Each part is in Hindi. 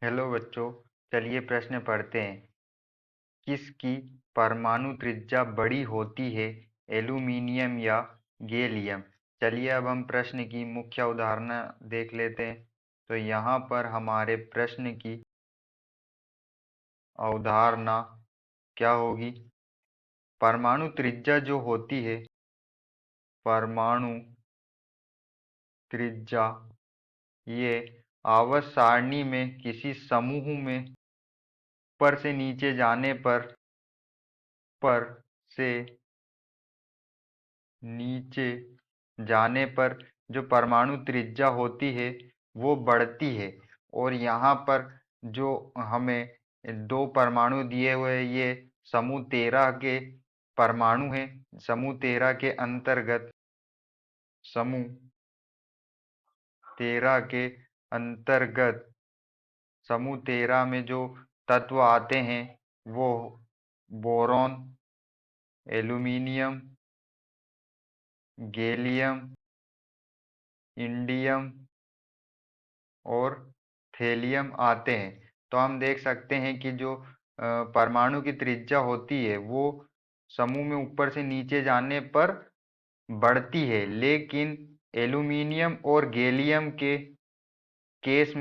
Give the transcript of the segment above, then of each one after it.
हेलो बच्चों, चलिए प्रश्न पढ़ते हैं। किसकी परमाणु त्रिज्या बड़ी होती है, एल्यूमीनियम या गैलियम? चलिए अब हम प्रश्न की मुख्य अवधारणा देख लेते हैं। तो यहाँ पर हमारे प्रश्न की अवधारणा क्या होगी? परमाणु त्रिज्या जो होती है, परमाणु त्रिज्या ये आवर्त सारणी में किसी समूह में ऊपर से नीचे जाने पर से नीचे जाने पर जो परमाणु त्रिज्या होती है वो बढ़ती है। और यहाँ पर जो हमें दो परमाणु दिए हुए हैं, ये समूह 13 के परमाणु हैं। समूह 13 के अंतर्गत समूह 13 के अंतर्गत समूह 13 में जो तत्व आते हैं वो बोरॉन, एल्यूमीनियम, गैलियम, इंडियम और थेलियम आते हैं। तो हम देख सकते हैं कि जो परमाणु की त्रिज्या होती है वो समूह में ऊपर से नीचे जाने पर बढ़ती है, लेकिन एल्यूमीनियम गैलियम के केस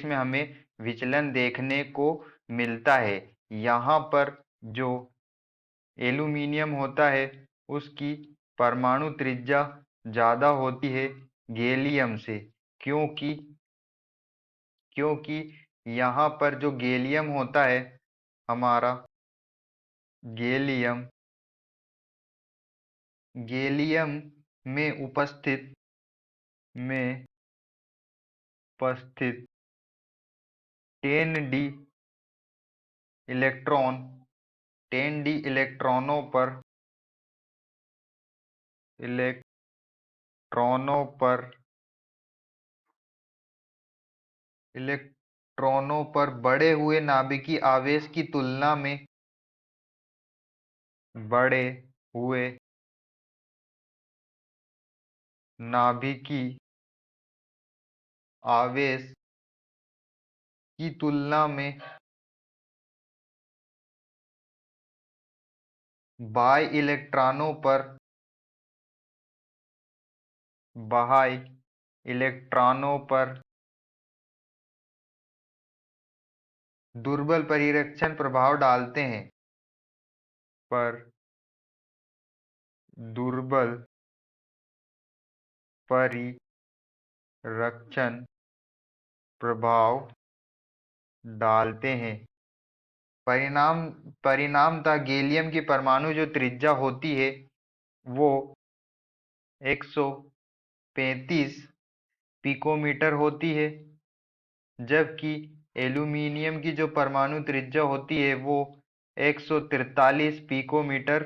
में हमें विचलन देखने को मिलता है। यहाँ पर जो एल्यूमीनियम होता है उसकी परमाणु त्रिज्या ज़्यादा होती है गैलियम से, क्योंकि क्योंकि यहाँ पर जो गैलियम होता है, हमारा गैलियम गैलियम में उपस्थित 10d इलेक्ट्रॉन 10d इलेक्ट्रॉनों पर बढ़े हुए नाभिकीय आवेश की तुलना में बढ़े हुए नाभिकीय आवेश की तुलना में बाह्य इलेक्ट्रॉनों पर दुर्बल परिरक्षण प्रभाव डालते हैं। पर दुर्बल परिरक्षण प्रभाव डालते हैं। परिणामतः गैलियम की परमाणु जो त्रिज्या होती है वो 135 पिकोमीटर होती है, जबकि एल्यूमीनियम की जो परमाणु त्रिज्या होती है वो 143 पिकोमीटर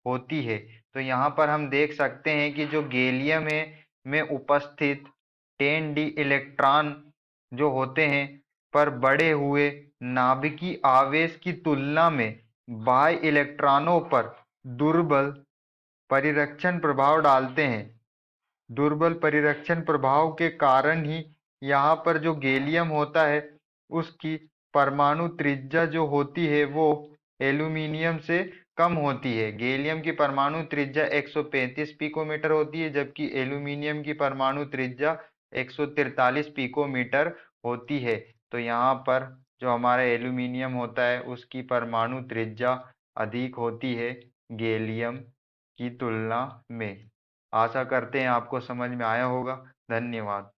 होती है। तो यहाँ पर हम देख सकते हैं कि जो गैलियम है में उपस्थित 10d इलेक्ट्रॉन जो होते हैं पर बढ़े हुए नाभिकीय आवेश की तुलना में बाह्य इलेक्ट्रॉनों पर दुर्बल परिरक्षण प्रभाव डालते हैं। दुर्बल परिरक्षण प्रभाव के कारण ही यहाँ पर जो गैलियम होता है उसकी परमाणु त्रिज्या जो होती है वो एल्यूमीनियम से कम होती है। गैलियम की परमाणु त्रिज्या 135 पिकोमीटर होती है, जबकि एल्यूमीनियम की परमाणु त्रिज्या 143 पिकोमीटर होती है। तो यहाँ पर जो हमारा एल्यूमीनियम होता है उसकी परमाणु त्रिज्या अधिक होती है गैलियम की तुलना में। आशा करते हैं आपको समझ में आया होगा। धन्यवाद।